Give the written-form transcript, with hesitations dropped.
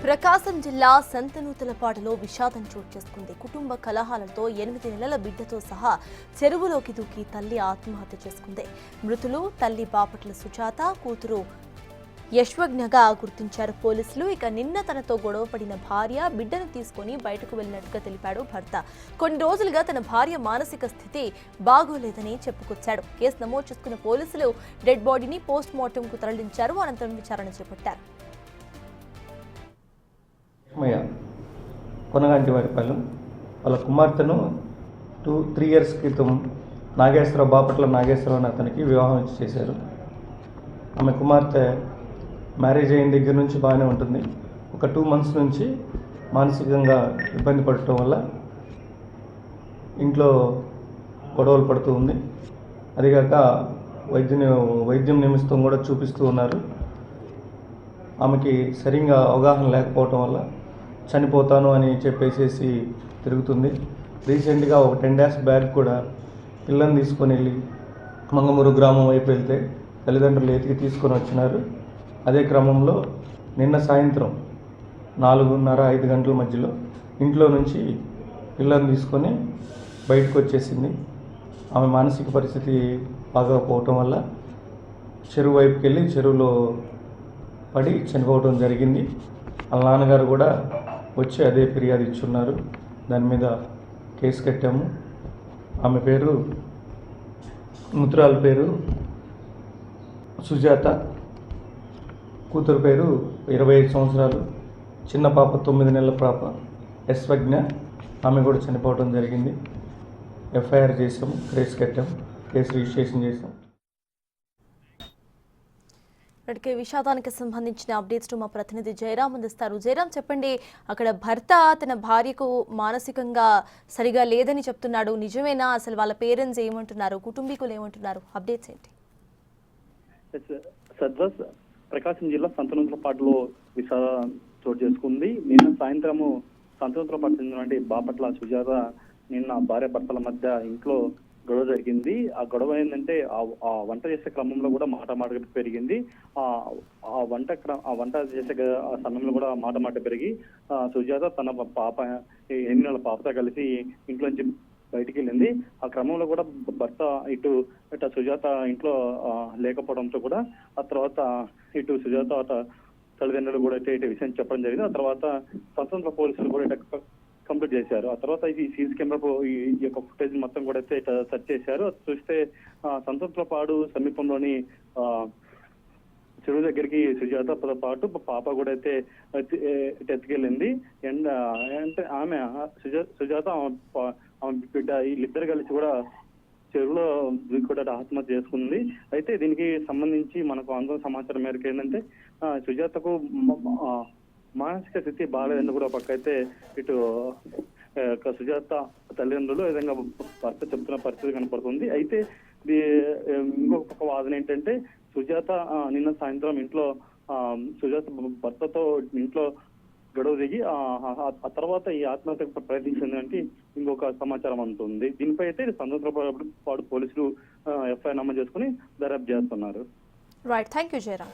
ప్రకాశం జిల్లా సంతనూతలపాడులో విషాదం చోటు చేసుకుంది. కుటుంబ కలహాలతో 8 నెలల బిడ్డతో సహా చెరువులోకి దూకి తల్లి ఆత్మహత్య చేసుకుంది. మృతులు తల్లి బాపట్ల సుజాత, కూతురు యశ్వజ్ఞగా గుర్తించారు పోలీసులు. ఇక నిన్న తనతో గొడవపడిన భార్య బిడ్డను తీసుకుని బయటకు వెళ్లినట్టుగా తెలిపాడు భర్త. కొన్ని రోజులుగా తన భార్య మానసిక స్థితి బాగోలేదని చెప్పుకొచ్చాడు. కేసు నమోదు చేసుకున్న పోలీసులు డెడ్ బాడీని పోస్ట్ మార్టంకు తరలించారు. అనంతరం విచారణ చేపట్టారు. కొనగంటి వారిపల్లి వాళ్ళ కుమార్తెను 2-3 ఇయర్స్ క్రితం నాగేశ్వరరావు, బాపట్ల నాగేశ్వరరావు అని అతనికి వివాహం చేశారు. ఆమె కుమార్తె మ్యారేజ్ అయిన దగ్గర నుంచి బాగానే ఉంటుంది. ఒక 2 months నుంచి మానసికంగా ఇబ్బంది పడటం వల్ల ఇంట్లో గొడవలు పడుతూ ఉంది. అదిగాక వైద్యం నిమిత్తం కూడా చూపిస్తూ ఉన్నారు. ఆమెకి సరిగ్గా అవగాహన లేకపోవటం వల్ల చనిపోతాను అని చెప్పేసి తిరుగుతుంది. రీసెంట్గా ఒక 10 days బ్యాక్ కూడా పిల్లని తీసుకొని వెళ్ళి మంగమూరు గ్రామం వైపు వెళ్తే తల్లిదండ్రులు ఎతికి తీసుకొని వచ్చినారు. అదే క్రమంలో నిన్న సాయంత్రం 4:30-5 గంటల మధ్యలో ఇంట్లో నుంచి పిల్లని తీసుకొని బయటకు వచ్చేసింది. ఆమె మానసిక పరిస్థితి బాగోకపోవటం వల్ల చెరువు వైపుకి వెళ్ళి చెరువులో పడి చనిపోవడం జరిగింది. వాళ్ళ నాన్నగారు కూడా వచ్చి అదే ఫిర్యాదు ఇచ్చున్నారు. దాని మీద కేసు కట్టాము. ఆమె పేరు మృతురాలి పేరు సుజాత, కూతురు పేరు 25 సంవత్సరాలు, చిన్న పాప 9 నెలల పాప యశ్వజ్ఞ. ఆమె కూడా చనిపోవడం జరిగింది. ఎఫ్ఐఆర్ చేసాము, కేసు కట్టాము, కేసు రిజిస్ట్రేషన్ చేసాము. ఇప్పటికే విషాదానికి సంబంధించిన అప్డేట్స్ మా ప్రతినిధి జయరాం అందిస్తారు. జయరాం, చెప్పండి, అక్కడ భర్త తన భార్యకు మానసికంగా సరిగా లేదని చెప్తున్నాడు. నిజమేనా? అసలు వాళ్ళ పేరెంట్స్ ఏమంటున్నారు, కుటుంబీకులు ఏమంటున్నారు? అప్డేట్స్ ఏంటి? సద్వస్ ప్రకాశం జిల్లా సంతనూతలపాడులో విషాదం చోటు చేసుకుంది. నిన్న సాయంత్రము సంతనూతలపాడు చెందినటువంటి బాపట్ల సుజాత నిన్న భార్య భర్తల మధ్య ఇంట్లో గొడవ జరిగింది. ఆ గొడవ ఏంటంటే ఆ వంట చేసే క్రమంలో కూడా మాట పెరిగింది. ఆ వంట చేసే సమయంలో కూడా మాట పెరిగి సుజాత తన పాప 8 నెలల పాపతో కలిసి ఇంట్లో నుంచి బయటికి వెళ్ళింది. ఆ క్రమంలో కూడా భర్త ఇటు సుజాత ఇంట్లో లేకపోవడంతో కూడా ఆ తర్వాత ఇటు సుజాత తల్లిదండ్రులు కూడా ఇటు విషయం చెప్పడం జరిగింది. ఆ తర్వాత స్వతంత్ర పోలీసులు కూడా కంప్లీట్ చేశారు. ఆ తర్వాత ఈ సీసీ కెమెరా ఈ యొక్క ఫుటేజ్ మొత్తం కూడా అయితే సెర్చ్ చేశారు. చూస్తే సంతనూతలపాడు సమీపంలోని చెరువు దగ్గరికి సుజాతతో పాటు పాప కూడా అయితే ఎత్తుకెళ్ళింది. అంటే ఆమె సుజాత ఆమె బిడ్డ వీళ్ళిద్దరు కలిసి కూడా చెరువులో కూడా ఆత్మహత్య చేసుకుంది. అయితే దీనికి సంబంధించి మనకు అందులో సమాచారం మేరకు ఏంటంటే సుజాతకు మానసిక స్థితి బాగాలేదని కూడా పక్క అయితే ఇటు సుజాత తల్లిదండ్రులు విధంగా భర్త చెబుతున్న పరిస్థితి కనపడుతుంది. అయితే ఇంకొక పక్క వాదన ఏంటంటే సుజాత నిన్న సాయంత్రం ఇంట్లో సుజాత భర్తతో ఇంట్లో గొడవ దిగి ఆ తర్వాత ఈ ఆత్మహత్యకు ప్రయత్నించిందంటే ఇంకొక సమాచారం అందుతుంది. దీనిపై అయితే సంతనూతలపాడు పోలీసులు ఎఫ్ఐఆర్ నమోదు చేసుకుని దర్యాప్తు చేస్తున్నారు. Right, thank you Jayaram.